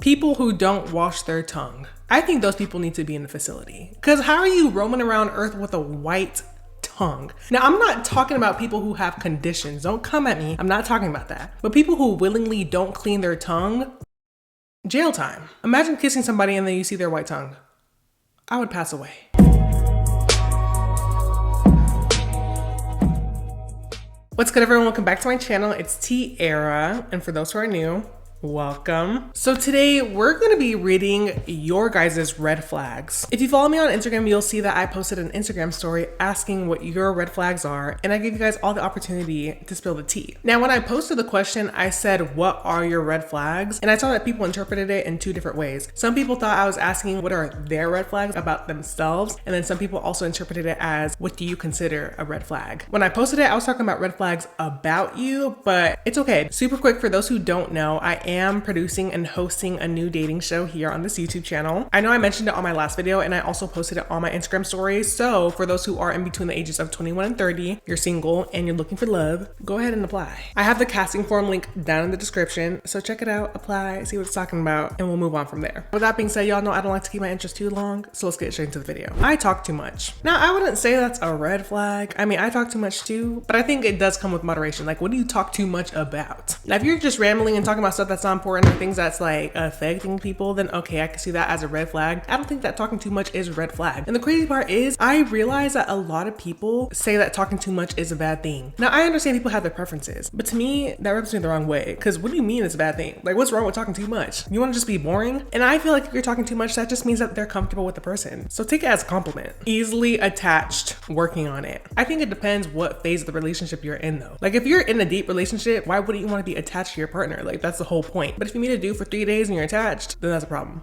People who don't wash their tongue. I think those people need to be in the facility. Because how are you roaming around earth with a white tongue? Now, I'm not talking about people who have conditions. Don't come at me. I'm not talking about that. But people who willingly don't clean their tongue, jail time. Imagine kissing somebody and then you see their white tongue. I would pass away. What's good, everyone? Welcome back to my channel. It's Tiara, and for those who are new, welcome. So today we're going to be reading your guys' red flags. If you follow me on Instagram, you'll see that I posted an Instagram story asking what your red flags are, and I gave you guys all the opportunity to spill the tea. Now, when I posted the question, I said, what are your red flags? And I saw that people interpreted it in two different ways. Some people thought I was asking what are their red flags about themselves, and then some people also interpreted it as, what do you consider a red flag? When I posted it, I was talking about red flags about you, but it's okay. Super quick, for those who don't know, I am producing and hosting a new dating show here on this YouTube channel. I know I mentioned it on my last video, and I also posted it on my Instagram stories. So for those who are in between the ages of 21 and 30, you're single and you're looking for love, go ahead and apply. I have the casting form link down in the description, so check it out, apply, see what it's talking about, and we'll move on from there. With that being said, y'all know I don't like to keep my intros too long, so let's get straight into the video. I talk too much. Now, I wouldn't say that's a red flag. I mean, I talk too much too, but I think it does come with moderation. Like, what do you talk too much about? Now, if you're just rambling and talking about stuff that's not important or things that's like affecting people, then okay, I can see that as a red flag. I don't think that talking too much is a red flag. And the crazy part is, I realize that a lot of people say that talking too much is a bad thing. Now, I understand people have their preferences, but to me, that rubs me the wrong way. Because what do you mean it's a bad thing? Like, what's wrong with talking too much? You want to just be boring? And I feel like if you're talking too much, that just means that they're comfortable with the person. So take it as a compliment. Easily attached, working on it. I think it depends what phase of the relationship you're in though. Like, if you're in a deep relationship, why wouldn't you want to be attached to your partner? Like, that's the whole point. But if you meet a dude for 3 days and you're attached, then that's a problem.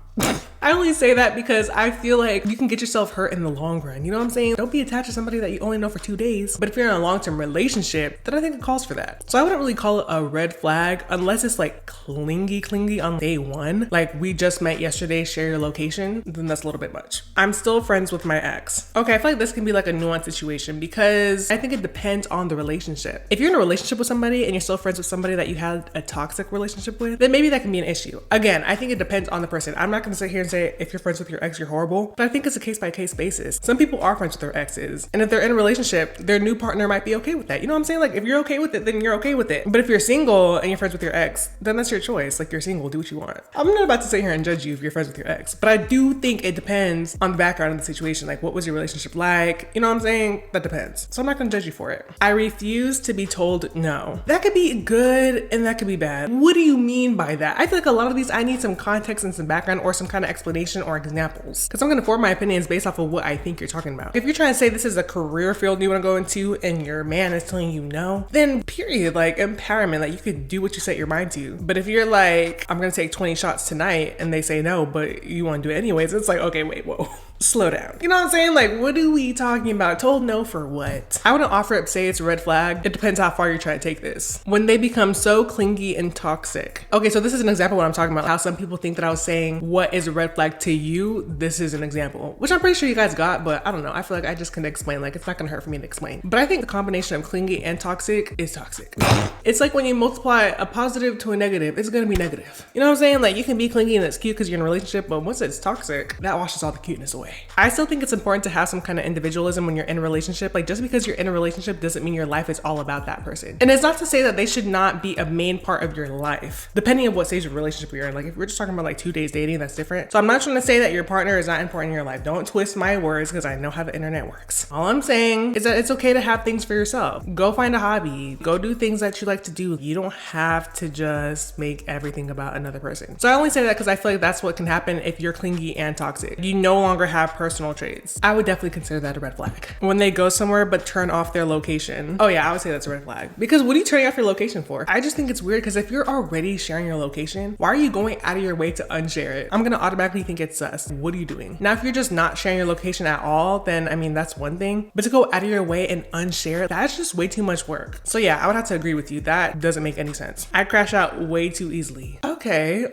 I only say that because I feel like you can get yourself hurt in the long run. You know what I'm saying? Don't be attached to somebody that you only know for 2 days. But if you're in a long-term relationship, then I think it calls for that. So I wouldn't really call it a red flag unless it's like clingy on day one. Like, we just met yesterday, share your location, then that's a little bit much. I'm still friends with my ex. Okay, I feel like this can be like a nuanced situation because I think it depends on the relationship. If you're in a relationship with somebody and you're still friends with somebody that you had a toxic relationship with, then maybe that can be an issue. Again, I think it depends on the person. I'm not going to sit here and say if you're friends with your ex, you're horrible, but I think it's a case-by-case basis. Some people are friends with their exes, and if they're in a relationship, their new partner might be okay with that. You know what I'm saying? Like, if you're okay with it, then you're okay with it. But if you're single and you're friends with your ex, then that's your choice. Like, you're single, do what you want. I'm not about to sit here and judge you if you're friends with your ex, but I do think it depends on the background of the situation. Like, what was your relationship like? You know what I'm saying? That depends. So I'm not going to judge you for it. I refuse to be told no. That could be good and that could be bad. What do you mean by that? I feel like a lot of these, I need some context and some background or some kind of explanation or examples, because I'm going to form my opinions based off of what I think you're talking about. If you're trying to say this is a career field you want to go into and your man is telling you no, then period, like empowerment, like you could do what you set your mind to. But if you're like, I'm going to take 20 shots tonight and they say no, but you want to do it anyways, it's like, okay, wait, whoa. Slow down. You know what I'm saying? Like, what are we talking about? Told no for what? I wouldn't offer up, say it's a red flag. It depends how far you're trying to take this. When they become so clingy and toxic. Okay, so this is an example of what I'm talking about. How some people think that I was saying, what is a red flag to you? This is an example, which I'm pretty sure you guys got, but I don't know. I feel like I just can explain. Like, it's not gonna hurt for me to explain. But I think the combination of clingy and toxic is toxic. It's like when you multiply a positive to a negative, it's gonna be negative. You know what I'm saying? Like, you can be clingy and it's cute because you're in a relationship, but once it's toxic, that washes all the cuteness away. I still think it's important to have some kind of individualism when you're in a relationship. Like, just because you're in a relationship doesn't mean your life is all about that person. And it's not to say that they should not be a main part of your life, depending on what stage of relationship you're in. Like, if we're just talking about like 2 days dating, that's different. So I'm not trying to say that your partner is not important in your life. Don't twist my words because I know how the internet works. All I'm saying is that it's okay to have things for yourself. Go find a hobby. Go do things that you like to do. You don't have to just make everything about another person. So I only say that because I feel like that's what can happen if you're clingy and toxic. You no longer have personal traits. I would definitely consider that a red flag. When they go somewhere but turn off their location. Oh yeah, I would say that's a red flag. Because what are you turning off your location for? I just think it's weird because if you're already sharing your location, why are you going out of your way to unshare it? I'm gonna automatically think it's sus. What are you doing? Now, if you're just not sharing your location at all, then I mean, that's one thing. But to go out of your way and unshare it, that's just way too much work. So yeah, I would have to agree with you. That doesn't make any sense. I crash out way too easily. Okay,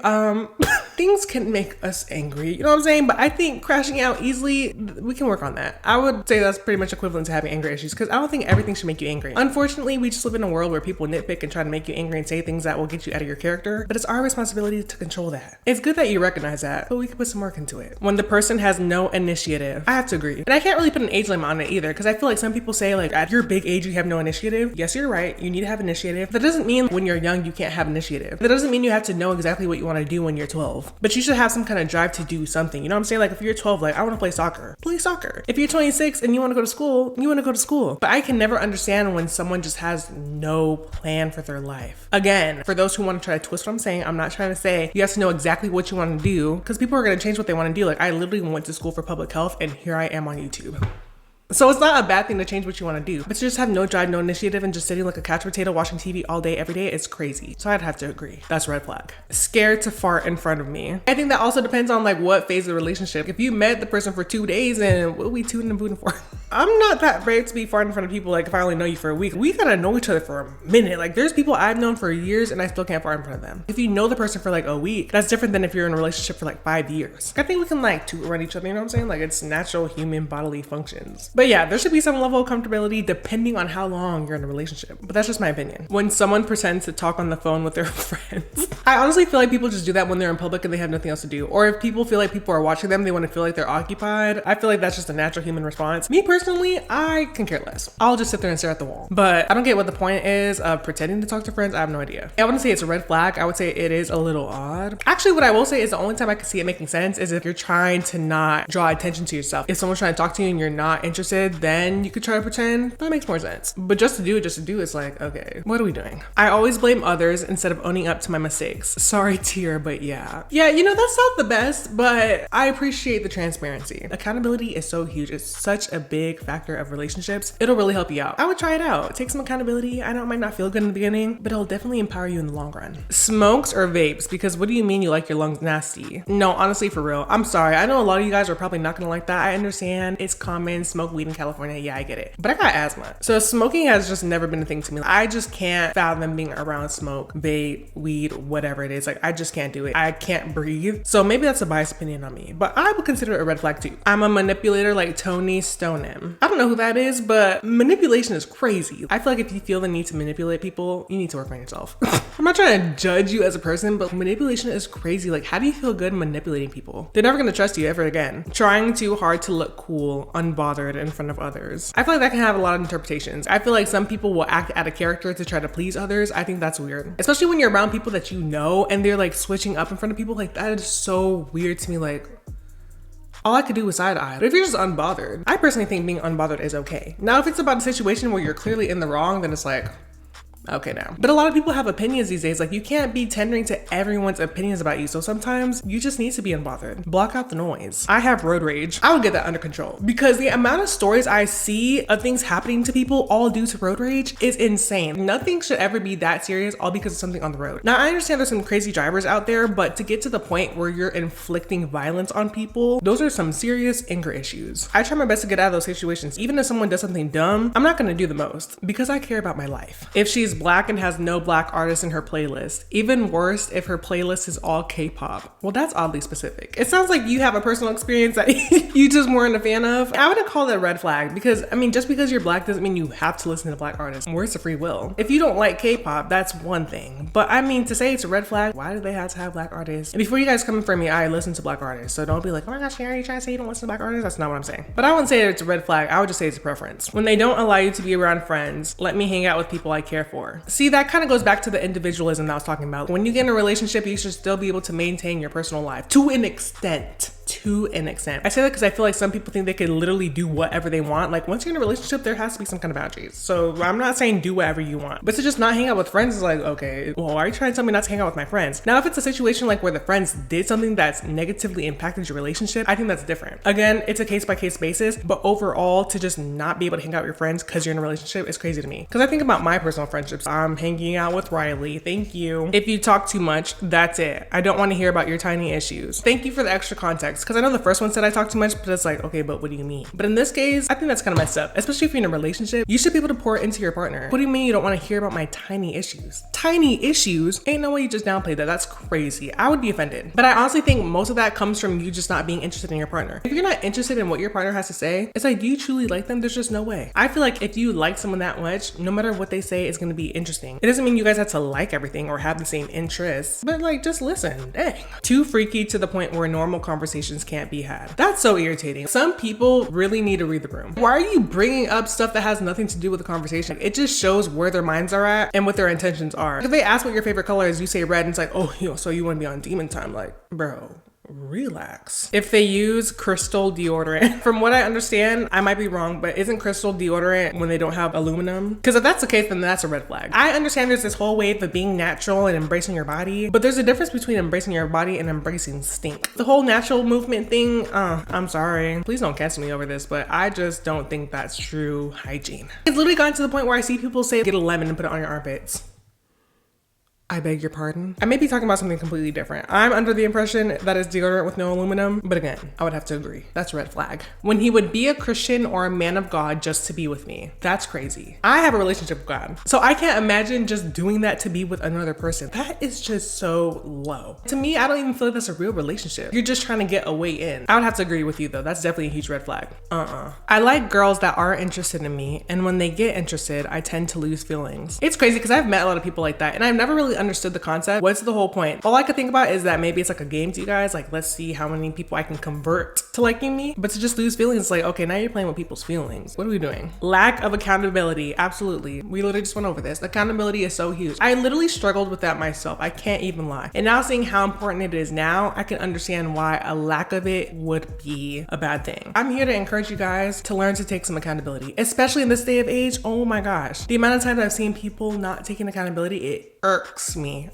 things can make us angry, you know what I'm saying? But I think crashing out easily, we can work on that. I would say that's pretty much equivalent to having anger issues, because I don't think everything should make you angry. Unfortunately, we just live in a world where people nitpick and try to make you angry and say things that will get you out of your character, but it's our responsibility to control that. It's good that you recognize that, but we can put some work into it. When the person has no initiative, I have to agree. And I can't really put an age limit on it either, because I feel like some people say like at your big age you have no initiative. Yes, you're right, you need to have initiative. That doesn't mean when you're young you can't have initiative. That doesn't mean you have to know exactly what you want to do when you're 12, but you should have some kind of drive to do something. You know what I'm saying? Like if you're 12, like I want to play soccer, play soccer. If you're 26 and you want to go to school, you want to go to school. But I can never understand when someone just has no plan for their life. Again, for those who want to try to twist what I'm saying, I'm not trying to say you have to know exactly what you want to do, because people are going to change what they want to do. Like I literally went to school for public health and here I am on YouTube. So it's not a bad thing to change what you want to do, but to just have no drive, no initiative, and just sitting like a couch potato watching TV all day, every day, it's crazy. So I'd have to agree. That's red flag. Scared to fart in front of me. I think that also depends on like what phase of the relationship. If you met the person for 2 days, and what are we tooting and booting for? I'm not that brave to be farting in front of people. Like if I only know you for a week, we gotta know each other for a minute. Like there's people I've known for years and I still can't fart in front of them. If you know the person for like a week, that's different than if you're in a relationship for like 5 years. I think we can like toot around each other, you know what I'm saying? Like it's natural human bodily functions. But yeah, there should be some level of comfortability depending on how long you're in a relationship. But that's just my opinion. When someone pretends to talk on the phone with their friends, I honestly feel like people just do that when they're in public and they have nothing else to do. Or if people feel like people are watching them, they want to feel like they're occupied. I feel like that's just a natural human response. Me personally, I can care less. I'll just sit there and stare at the wall. But I don't get what the point is of pretending to talk to friends. I have no idea. I wouldn't say it's a red flag. I would say it is a little odd. Actually, what I will say is the only time I can see it making sense is if you're trying to not draw attention to yourself. If someone's trying to talk to you and you're not interested, then you could try to pretend. That makes more sense. But just to do it's like, okay, what are we doing? I always blame others instead of owning up to my mistakes. Sorry, tear, but yeah. Yeah, you know, that's not the best, but I appreciate the transparency. Accountability is so huge. It's such a big factor of relationships. It'll really help you out. I would try it out. Take some accountability. I know it might not feel good in the beginning, but it'll definitely empower you in the long run. Smokes or vapes? Because what do you mean you like your lungs nasty? No, honestly, for real. I'm sorry. I know a lot of you guys are probably not gonna like that. I understand. It's common. Smoke weed in California. Yeah, I get it. But I got asthma. So smoking has just never been a thing to me. I just can't fathom being around smoke, vape, weed, whatever it is. Like I just can't do it. I can't breathe. So maybe that's a biased opinion on me, but I would consider it a red flag too. I'm a manipulator like Tony Stoneham. I don't know who that is, but manipulation is crazy. I feel like if you feel the need to manipulate people, you need to work on yourself. I'm not trying to judge you as a person, but manipulation is crazy. Like how do you feel good manipulating people? They're never gonna trust you ever again. Trying too hard to look cool, unbothered in front of others. I feel like that can have a lot of interpretations. I feel like some people will act out of character to try to please others. I think that's weird. Especially when you're around people that you know and they're like switching up in front of people. Like that is so weird to me. Like all I could do was side eye. But if you're just unbothered, I personally think being unbothered is okay. Now, if it's about a situation where you're clearly in the wrong, then it's like, okay now. But a lot of people have opinions these days. Like you can't be tendering to everyone's opinions about you. So sometimes you just need to be unbothered. Block out the noise. I have road rage. I will get that under control because the amount of stories I see of things happening to people all due to road rage is insane. Nothing should ever be that serious all because of something on the road. Now I understand there's some crazy drivers out there, but to get to the point where you're inflicting violence on people, those are some serious anger issues. I try my best to get out of those situations. Even if someone does something dumb, I'm not gonna do the most because I care about my life. If she's Black and has no Black artists in her playlist. Even worse if her playlist is all K-pop. Well, that's oddly specific. It sounds like you have a personal experience that you just weren't a fan of. I wouldn't call it a red flag because, I mean, just because you're Black doesn't mean you have to listen to Black artists. Words of free will. If you don't like K-pop, that's one thing. But I mean, to say it's a red flag, why do they have to have Black artists? And before you guys come for me, I listen to Black artists. So don't be like, oh my gosh, are you trying to say you don't listen to Black artists? That's not what I'm saying. But I wouldn't say it's a red flag. I would just say it's a preference. When they don't allow you to be around friends, let me hang out with people I care for. See, that kind of goes back to the individualism that I was talking about. When you get in a relationship, you should still be able to maintain your personal life to an extent. I say that because I feel like some people think they can literally do whatever they want. Like once you're in a relationship, there has to be some kind of boundaries. So I'm not saying do whatever you want, but to just not hang out with friends is like, okay, well, why are you trying to tell me not to hang out with my friends? Now, if it's a situation like where the friends did something that's negatively impacted your relationship, I think that's different. Again, it's a case-by-case basis, but overall, to just not be able to hang out with your friends because you're in a relationship is crazy to me. Because I think about my personal friendships. I'm hanging out with Riley. Thank you. If you talk too much, that's it. I don't want to hear about your tiny issues. Thank you for the extra context. ex. Because I know the first one said I talk too much, but it's like, okay, but what do you mean? But in this case, I think that's kind of messed up. Especially if you're in a relationship, you should be able to pour into your partner. What do you mean you don't want to hear about my tiny issues? Tiny issues? Ain't no way you just downplay that. That's crazy. I would be offended. But I honestly think most of that comes from you just not being interested in your partner. If you're not interested in what your partner has to say, it's like, do you truly like them? There's just no way. I feel like if you like someone that much, no matter what they say, it's going to be interesting. It doesn't mean you guys have to like everything or have the same interests, but like, just listen. Dang. Too freaky to the point where normal conversations can't be had. That's so irritating. Some people really need to read the room. Why are you bringing up stuff that has nothing to do with the conversation? It just shows where their minds are at and what their intentions are. If they ask what your favorite color is, you say red, and it's like, oh, so you want to be on demon time? Like, bro, relax. If they use crystal deodorant, from what I understand, I might be wrong, but isn't crystal deodorant when they don't have aluminum? Because if that's the case, then that's a red flag. I understand there's this whole wave of being natural and embracing your body, but there's a difference between embracing your body and embracing stink. The whole natural movement thing, I'm sorry. Please don't cancel me over this, but I just don't think that's true hygiene. It's literally gotten to the point where I see people say, get a lemon and put it on your armpits. I beg your pardon? I may be talking about something completely different. I'm under the impression that it's deodorant with no aluminum, but again, I would have to agree. That's a red flag. When he would be a Christian or a man of God just to be with me, that's crazy. I have a relationship with God, so I can't imagine just doing that to be with another person. That is just so low. To me, I don't even feel like that's a real relationship. You're just trying to get a way in. I would have to agree with you though. That's definitely a huge red flag. I like girls that are interested in me, and when they get interested, I tend to lose feelings. It's crazy because I've met a lot of people like that, and I've never really understood the concept. What's the whole point? All I could think about is that maybe it's like a game to you guys, like let's see how many people I can convert to liking me. But to just lose feelings, like, okay, now you're playing with people's feelings. What are we doing? Lack of accountability. Absolutely. We literally just went over this. Accountability is so huge. I literally struggled with that myself. I can't even lie. And now seeing how important it is now, I can understand why a lack of it would be a bad thing. I'm here to encourage you guys to learn to take some accountability, especially in this day of age. Oh my gosh. The amount of times I've seen people not taking accountability, it irks me,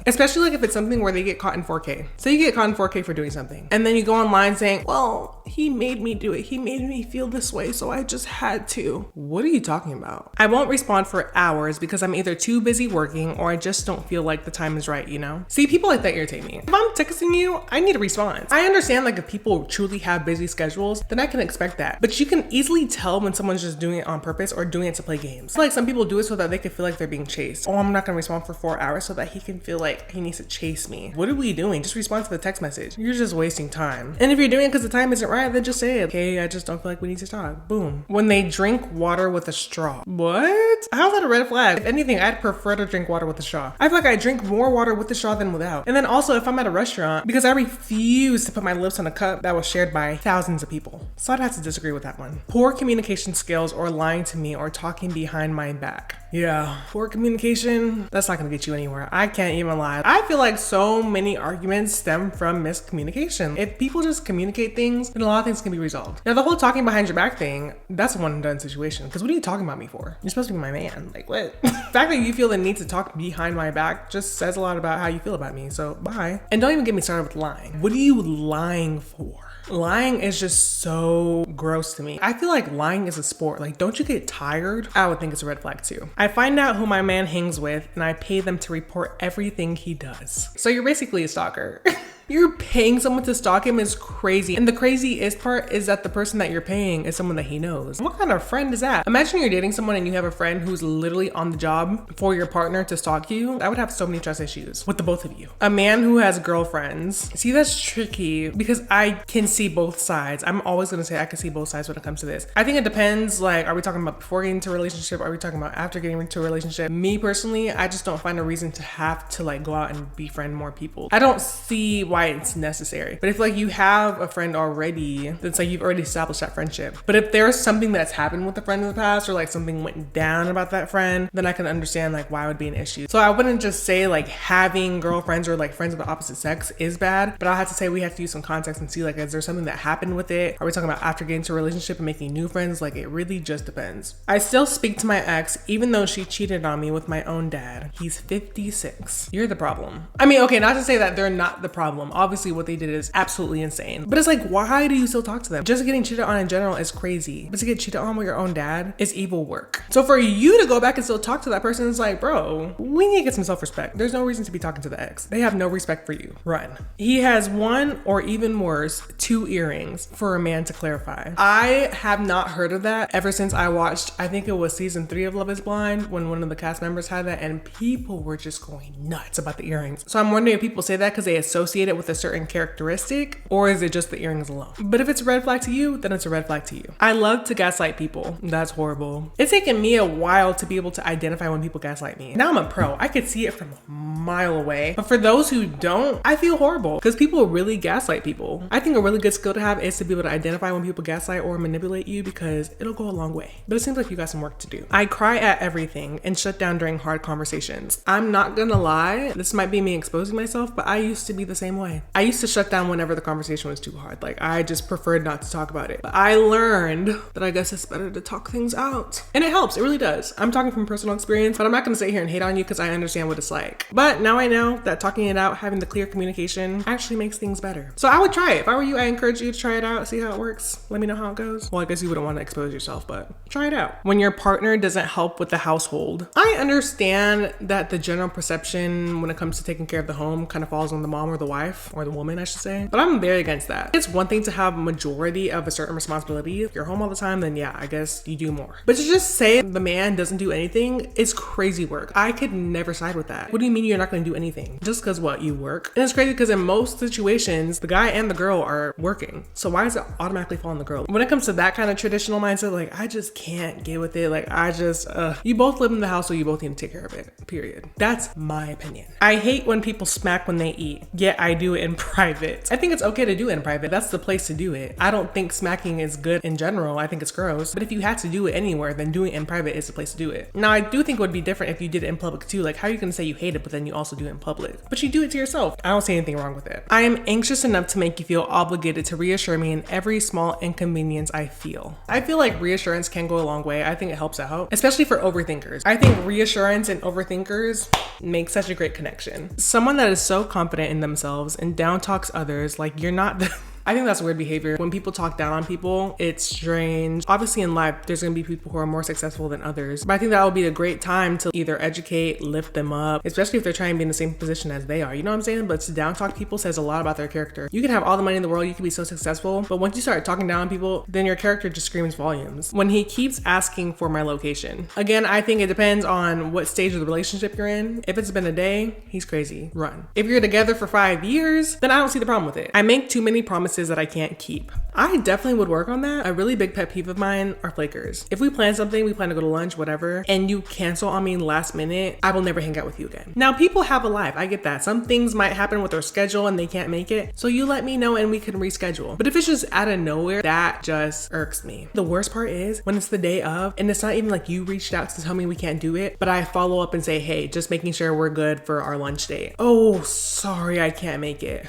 especially like if it's something where they get caught in 4K. So you get caught in 4K for doing something, and then you go online saying, well, he made me do it. He made me feel this way, so I just had to. What are you talking about? I won't respond for hours because I'm either too busy working or I just don't feel like the time is right, you know? See, people like that irritate me. If I'm texting you, I need a response. I understand like if people truly have busy schedules, then I can expect that. But you can easily tell when someone's just doing it on purpose or doing it to play games. Like some people do it so that they can feel like they're being chased. Oh, I'm not gonna respond for 4 hours so that he can feel like he needs to chase me. What are we doing? Just respond to the text message. You're just wasting time. And if you're doing it because the time isn't right, then just say, okay, I just don't feel like we need to talk. Boom. When they drink water with a straw. What? How's that a red flag? If anything, I'd prefer to drink water with a straw. I feel like I drink more water with the straw than without. And then also if I'm at a restaurant, because I refuse to put my lips on a cup that was shared by thousands of people. So I'd have to disagree with that one. Poor communication skills or lying to me or talking behind my back. Yeah, poor communication, that's not gonna get you anywhere. I can't even lie. I feel like so many arguments stem from miscommunication. If people just communicate things, then a lot of things can be resolved. Now the whole talking behind your back thing, that's a one and done situation. Because what are you talking about me for? You're supposed to be my man. Like what? The fact that you feel the need to talk behind my back just says a lot about how you feel about me. So bye. And don't even get me started with lying. What are you lying for? Lying is just so gross to me. I feel like lying is a sport. Like, don't you get tired? I would think it's a red flag too. I find out who my man hangs with and I pay them to report everything he does. So you're basically a stalker. You're paying someone to stalk him is crazy. And the craziest part is that the person that you're paying is someone that he knows. What kind of friend is that? Imagine you're dating someone and you have a friend who's literally on the job for your partner to stalk you. I would have so many trust issues with the both of you. A man who has girlfriends. See, that's tricky because I can see both sides. I'm always gonna say I can see both sides when it comes to this. I think it depends, like, are we talking about before getting into a relationship? Are we talking about after getting into a relationship? Me personally, I just don't find a reason to have to like go out and befriend more people. I don't see why it's necessary. But if like you have a friend already, then it's like you've already established that friendship. But if there's something that's happened with a friend in the past or like something went down about that friend, then I can understand like why it would be an issue. So I wouldn't just say like having girlfriends or like friends of the opposite sex is bad, but I'll have to say we have to use some context and see like, is there something that happened with it? Are we talking about after getting into a relationship and making new friends? Like it really just depends. I still speak to my ex even though she cheated on me with my own dad. He's 56. You're the problem. I mean, okay, not to say that they're not the problem. Obviously what they did is absolutely insane, but it's like, why do you still talk to them? Just getting cheated on in general is crazy, but to get cheated on with your own dad is evil work. So for you to go back and still talk to that person is like, bro, we need to get some self-respect. There's no reason to be talking to the ex. They have no respect for you. Run. He has one or even worse, 2 earrings for a man to clarify. I have not heard of that ever since I watched, I think it was season 3 of Love is Blind, when one of the cast members had that, and people were just going nuts about the earrings. So I'm wondering if people say that because they associate it with a certain characteristic, or is it just the earrings alone? But if it's a red flag to you, then it's a red flag to you. I love to gaslight people. That's horrible. It's taken me a while to be able to identify when people gaslight me. Now I'm a pro. I could see it from a mile away. But for those who don't, I feel horrible because people really gaslight people. I think a really good skill to have is to be able to identify when people gaslight or manipulate you, because it'll go a long way. But it seems like you got some work to do. I cry at everything and shut down during hard conversations. I'm not gonna lie, this might be me exposing myself, but I used to be the same way. I used to shut down whenever the conversation was too hard. Like, I just preferred not to talk about it. But I learned that I guess it's better to talk things out. And it helps, it really does. I'm talking from personal experience, but I'm not gonna sit here and hate on you because I understand what it's like. But now I know that talking it out, having the clear communication actually makes things better. So I would try it. If I were you, I encourage you to try it out, see how it works. Let me know how it goes. Well, I guess you wouldn't want to expose yourself, but try it out. When your partner doesn't help with the household, I understand that the general perception when it comes to taking care of the home kind of falls on the mom or the wife, or the woman, I should say. But I'm very against that. It's one thing to have a majority of a certain responsibility. If you're home all the time, then yeah, I guess you do more. But to just say the man doesn't do anything is crazy work. I could never side with that. What do you mean you're not going to do anything? Just because what, you work? And it's crazy because in most situations, the guy and the girl are working. So why does it automatically fall on the girl? When it comes to that kind of traditional mindset, like, I just can't get with it. Like, I just, you both live in the house, so you both need to take care of it, period. That's my opinion. I hate when people smack when they eat, yet I do it in private. I think it's okay to do it in private. That's the place to do it. I don't think smacking is good in general. I think it's gross. But if you had to do it anywhere, then doing it in private is the place to do it. Now, I do think it would be different if you did it in public too. Like, how are you gonna say you hate it, but then you also do it in public? But you do it to yourself. I don't see anything wrong with it. I am anxious enough to make you feel obligated to reassure me in every small inconvenience I feel. I feel like reassurance can go a long way. I think it helps out, especially for overthinkers. I think reassurance and overthinkers make such a great connection. Someone that is so confident in themselves and down talks others like you're not the I think that's weird behavior. When people talk down on people, it's strange. Obviously in life, there's gonna be people who are more successful than others. But I think that would be a great time to either educate, lift them up, especially if they're trying to be in the same position as they are. You know what I'm saying? But to down talk people says a lot about their character. You can have all the money in the world, you can be so successful, but once you start talking down on people, then your character just screams volumes. When he keeps asking for my location. Again, I think it depends on what stage of the relationship you're in. If it's been a day, he's crazy. Run. If you're together for 5 years, then I don't see the problem with it. I make too many promises that I can't keep. I definitely would work on that. A really big pet peeve of mine are flakers. If we plan something, we plan to go to lunch, whatever, and you cancel on me last minute, I will never hang out with you again. Now, people have a life. I get that. Some things might happen with their schedule and they can't make it. So you let me know and we can reschedule. But if it's just out of nowhere, that just irks me. The worst part is when it's the day of and it's not even like you reached out to tell me we can't do it, but I follow up and say, hey, just making sure we're good for our lunch date. Oh, sorry, I can't make it.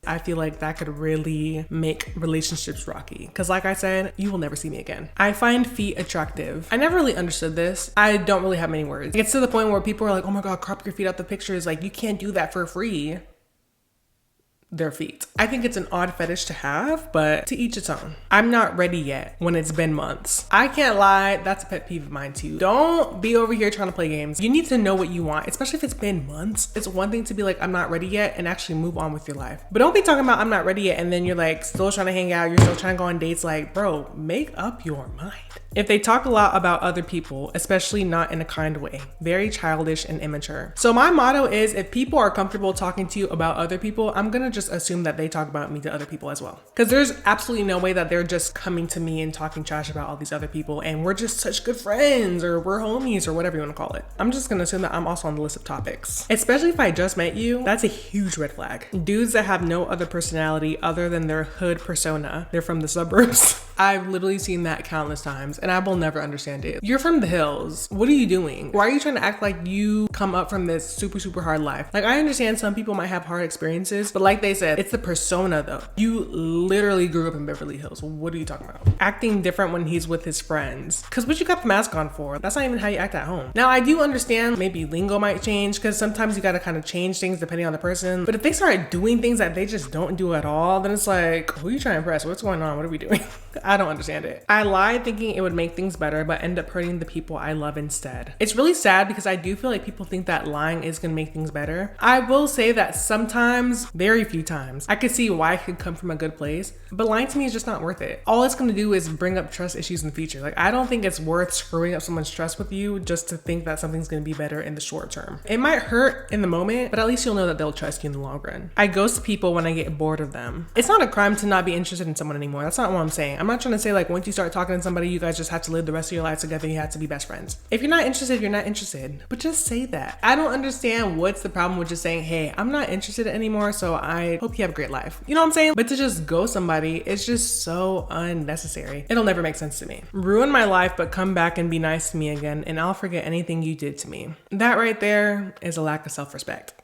I feel like that could really make relationships rocky. Because like I said, you will never see me again. I find feet attractive. I never really understood this. I don't really have many words. It gets to the point where people are like, oh my God, crop your feet out the pictures. Like, you can't do that for free. Their feet. I think it's an odd fetish to have, but to each its own. I'm not ready yet when it's been months. I can't lie, that's a pet peeve of mine too. Don't be over here trying to play games. You need to know what you want, especially if it's been months. It's one thing to be like, I'm not ready yet, and actually move on with your life. But don't be talking about I'm not ready yet, and then you're like still trying to hang out, you're still trying to go on dates. Like, bro, make up your mind. If they talk a lot about other people, especially not in a kind way, very childish and immature. So my motto is, if people are comfortable talking to you about other people, I'm gonna just assume that they talk about me to other people as well. Because there's absolutely no way that they're just coming to me and talking trash about all these other people and we're just such good friends or we're homies or whatever you want to call it. I'm just gonna assume that I'm also on the list of topics. Especially if I just met you, that's a huge red flag. Dudes that have no other personality other than their hood persona, they're from the suburbs. I've literally seen that countless times and I will never understand it. You're from the hills. What are you doing? Why are you trying to act like you come up from this super, super hard life? Like, I understand some people might have hard experiences, but like they said, it's the persona though. You literally grew up in Beverly Hills. What are you talking about? Acting different when he's with his friends. Cause what you got the mask on for? That's not even how you act at home. Now, I do understand maybe lingo might change cause sometimes you gotta kind of change things depending on the person. But if they start doing things that they just don't do at all, then it's like, who are you trying to impress? What's going on? What are we doing? I don't understand it. I lied thinking it would make things better, but end up hurting the people I love instead. It's really sad because I do feel like people think that lying is gonna make things better. I will say that sometimes, very few times, I could see why it could come from a good place, but lying to me is just not worth it. All it's gonna do is bring up trust issues in the future. Like, I don't think it's worth screwing up someone's trust with you just to think that something's gonna be better in the short term. It might hurt in the moment, but at least you'll know that they'll trust you in the long run. I ghost people when I get bored of them. It's not a crime to not be interested in someone anymore. That's not what I'm saying. I'm not trying to say like once you start talking to somebody, you guys just have to live the rest of your lives together. You have to be best friends. If you're not interested, you're not interested. But just say that. I don't understand what's the problem with just saying, hey, I'm not interested anymore, so I hope you have a great life. You know what I'm saying? But to just ghost somebody, it's just so unnecessary. It'll never make sense to me. Ruin my life, but come back and be nice to me again, and I'll forget anything you did to me. That right there is a lack of self-respect.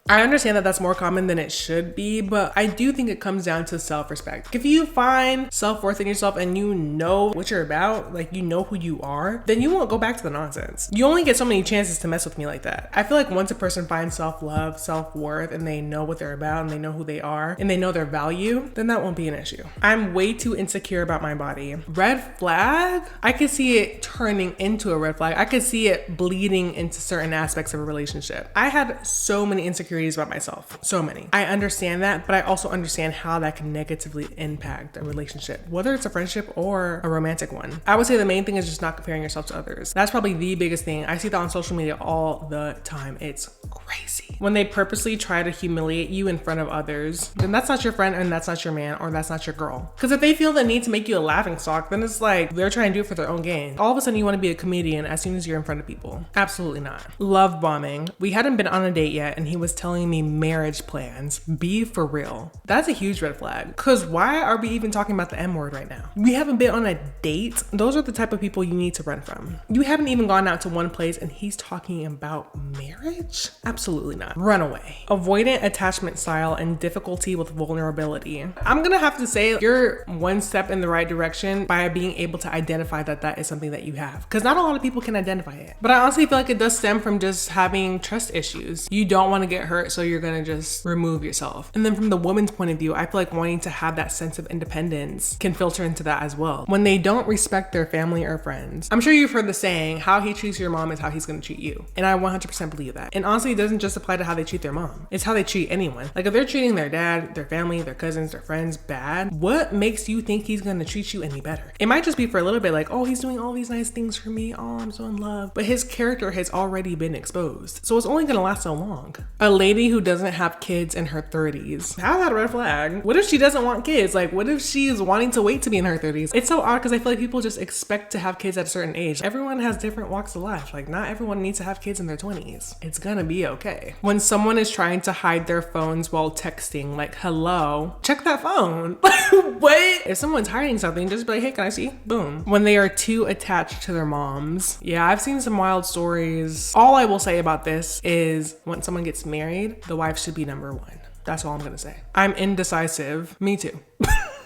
I understand that that's more common than it should be, but I do think it comes down to self-respect. If you find self-worth in yourself and you know what you're about, like you know who you are, then you won't go back to the nonsense. You only get so many chances to mess with me like that. I feel like once a person finds self-love, self-worth, and they know what they're about and they know who they are and they know their value, then that won't be an issue. I'm way too insecure about my body. Red flag? I could see it turning into a red flag. I could see it bleeding into certain aspects of a relationship. I had so many insecurities about myself. So many. I understand that, but I also understand how that can negatively impact a relationship, whether it's a friendship or a romantic one. I would say the main thing is just not comparing yourself to others. That's probably the biggest thing. I see that on social media all the time. It's crazy. When they purposely try to humiliate you in front of others, then that's not your friend and that's not your man or that's not your girl. Because if they feel the need to make you a laughing stock, then it's like they're trying to do it for their own gain. All of a sudden you want to be a comedian as soon as you're in front of people. Absolutely not. Love bombing. We hadn't been on a date yet and he was telling me marriage plans. Be for real. That's a huge red flag. Cause why are we even talking about the M word right now? We haven't been on a date. Those are the type of people you need to run from. You haven't even gone out to one place and he's talking about marriage? Absolutely not. Run away. Avoidant attachment style and difficulty with vulnerability. I'm gonna have to say you're one step in the right direction by being able to identify that that is something that you have. Cause not a lot of people can identify it. But I honestly feel like it does stem from just having trust issues. You don't want to get hurt, so you're gonna just remove yourself. And then from the woman's point of view, I feel like wanting to have that sense of independence can filter into that as well. When they don't respect their family or friends. I'm sure you've heard the saying, how he treats your mom is how he's gonna treat you. And I 100% believe that. And honestly, it doesn't just apply to how they treat their mom. It's how they treat anyone. Like if they're treating their dad, their family, their cousins, their friends bad, what makes you think he's gonna treat you any better? It might just be for a little bit like, oh, he's doing all these nice things for me. Oh, I'm so in love. But his character has already been exposed. So it's only gonna last so long. A lady who doesn't have kids in her 30s. How's that a red flag? What if she doesn't want kids? Like what if she's wanting to wait to be in her 30s? It's so odd because I feel like people just expect to have kids at a certain age. Everyone has different walks of life. Like not everyone needs to have kids in their 20s. It's gonna be okay. When someone is trying to hide their phones while texting, like hello, check that phone. What? If someone's hiding something, just be like, hey, can I see? Boom. When they are too attached to their moms. Yeah, I've seen some wild stories. All I will say about this is when someone gets married, the wife should be number one. That's all I'm gonna say. I'm indecisive. Me too.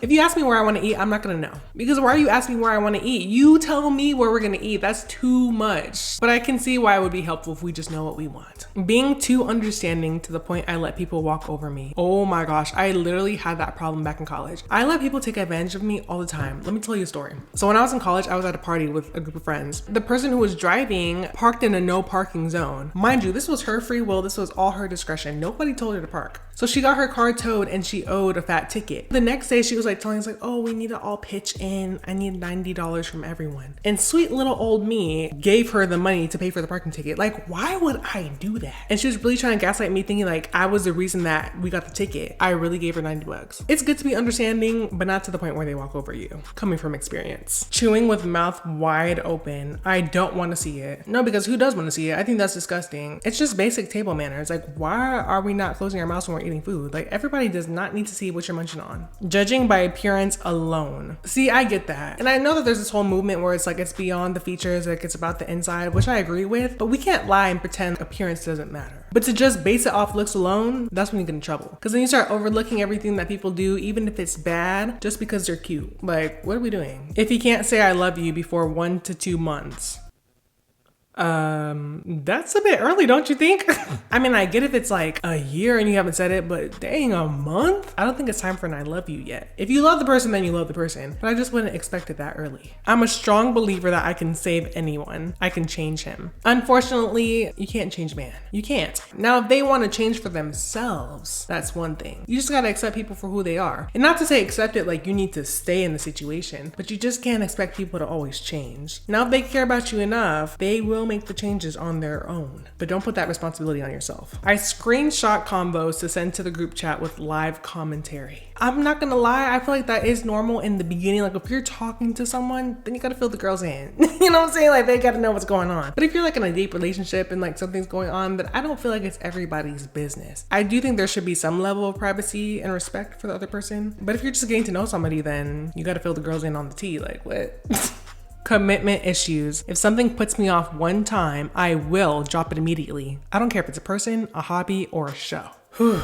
If you ask me where I want to eat, I'm not going to know. Because why are you asking me where I want to eat? You tell me where we're going to eat. That's too much. But I can see why it would be helpful if we just know what we want. Being too understanding to the point I let people walk over me. Oh my gosh, I literally had that problem back in college. I let people take advantage of me all the time. Let me tell you a story. So when I was in college, I was at a party with a group of friends. The person who was driving parked in a no parking zone. Mind you, this was her free will. This was all her discretion. Nobody told her to park. So she got her car towed and she owed a fat ticket. The next day she was like telling us like, oh, we need to all pitch in. I need $90 from everyone. And sweet little old me gave her the money to pay for the parking ticket. Like, why would I do that? And she was really trying to gaslight me, thinking like I was the reason that we got the ticket. I really gave her $90. It's good to be understanding, but not to the point where they walk over you. Coming from experience. Chewing with mouth wide open. I don't want to see it. No, because who does want to see it? I think that's disgusting. It's just basic table manners. Like, why are we not closing our mouths when we're eating food? Like, everybody does not need to see what you're munching on. Judging by appearance alone. See, I get that. And I know that there's this whole movement where it's like it's beyond the features, like it's about the inside, which I agree with, but we can't lie and pretend appearance doesn't matter. But to just base it off looks alone, that's when you get in trouble. Because then you start overlooking everything that people do, even if it's bad, just because they're cute. Like, what are we doing? If he can't say I love you before 1 to 2 months, That's a bit early, don't you think? I mean, I get if it's like a year and you haven't said it, but dang, a month? I don't think it's time for an I love you yet. If you love the person, then you love the person, but I just wouldn't expect it that early. I'm a strong believer that I can save anyone. I can change him. Unfortunately, you can't change man. You can't. Now, if they want to change for themselves, that's one thing. You just gotta accept people for who they are. And not to say accept it like you need to stay in the situation, but you just can't expect people to always change. Now, if they care about you enough, they will make the changes on their own, but don't put that responsibility on yourself. I screenshot combos to send to the group chat with live commentary. I'm not gonna lie, I feel like that is normal in the beginning. Like if you're talking to someone, then you gotta fill the girls in. You know what I'm saying? Like they gotta know what's going on. But if you're like in a deep relationship and like something's going on, then I don't feel like it's everybody's business. I do think there should be some level of privacy and respect for the other person. But if you're just getting to know somebody, then you gotta fill the girls in on the tea. Like what? Commitment issues. If something puts me off one time, I will drop it immediately. I don't care if it's a person, a hobby, or a show. Whew.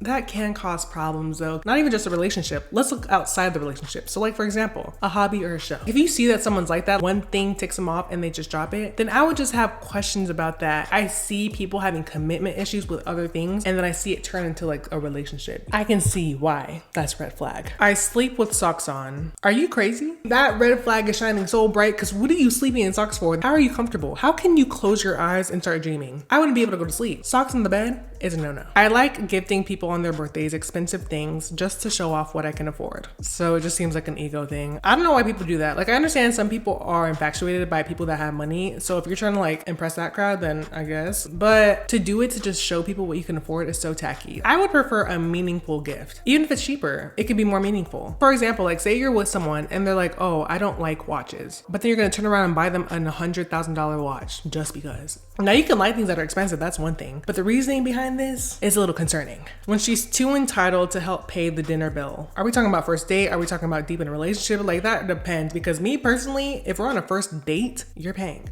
That can cause problems though. Not even just a relationship. Let's look outside the relationship. So like for example, a hobby or a show. If you see that someone's like that, one thing ticks them off and they just drop it, then I would just have questions about that. I see people having commitment issues with other things and then I see it turn into like a relationship. I can see why that's red flag. I sleep with socks on. Are you crazy? That red flag is shining so bright because what are you sleeping in socks for? How are you comfortable? How can you close your eyes and start dreaming? I wouldn't be able to go to sleep. Socks in the bed is a no-no. I like gifting people on their birthdays expensive things just to show off what I can afford. So it just seems like an ego thing. I don't know why people do that. Like I understand some people are infatuated by people that have money. So if you're trying to like impress that crowd, then I guess. But to do it to just show people what you can afford is so tacky. I would prefer a meaningful gift. Even if it's cheaper, it could be more meaningful. For example, like say you're with someone and they're like, oh, I don't like watches. But then you're gonna turn around and buy them a $100,000 watch just because. Now you can like things that are expensive, that's one thing. But the reasoning behind this is a little concerning. When she's too entitled to help pay the dinner bill. Are we talking about first date? Are we talking about deep in a relationship? Like that depends, because me personally, if we're on a first date, you're paying.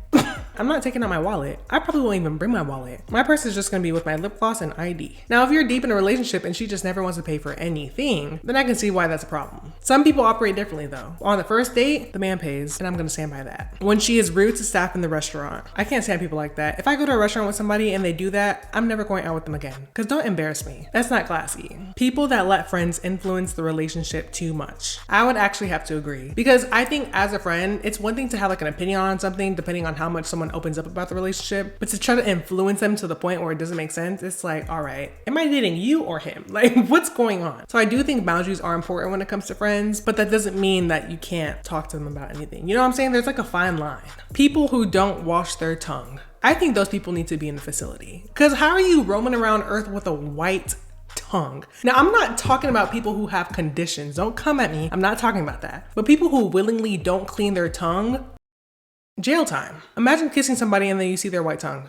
I'm not taking out my wallet. I probably won't even bring my wallet. My purse is just gonna be with my lip gloss and ID. Now, if you're deep in a relationship and she just never wants to pay for anything, then I can see why that's a problem. Some people operate differently though. On the first date, the man pays, and I'm gonna stand by that. When she is rude to staff in the restaurant, I can't stand people like that. If I go to a restaurant with somebody and they do that, I'm never going out with them again. Cause don't embarrass me. That's not classy. People that let friends influence the relationship too much. I would actually have to agree. Because I think as a friend, it's one thing to have like an opinion on something depending on how much someone opens up about the relationship, but to try to influence them to the point where it doesn't make sense, it's like, all right, am I dating you or him? Like, what's going on? So I do think boundaries are important when it comes to friends, but that doesn't mean that you can't talk to them about anything. You know what I'm saying? There's like a fine line. People who don't wash their tongue. I think those people need to be in the facility. Because how are you roaming around earth with a white tongue? Now, I'm not talking about people who have conditions. Don't come at me. I'm not talking about that. But people who willingly don't clean their tongue, jail time. Imagine kissing somebody and then you see their white tongue.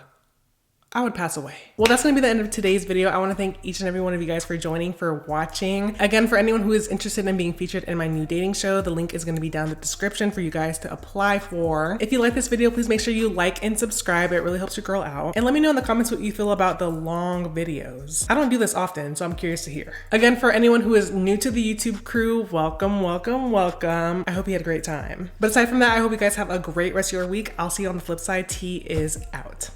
I would pass away. Well, that's gonna be the end of today's video. I wanna thank each and every one of you guys for joining, for watching. Again, for anyone who is interested in being featured in my new dating show, the link is gonna be down in the description for you guys to apply for. If you like this video, please make sure you like and subscribe. It really helps your girl out. And let me know in the comments what you feel about the long videos. I don't do this often, so I'm curious to hear. Again, for anyone who is new to the YouTube crew, welcome, welcome, welcome. I hope you had a great time. But aside from that, I hope you guys have a great rest of your week. I'll see you on the flip side. T is out.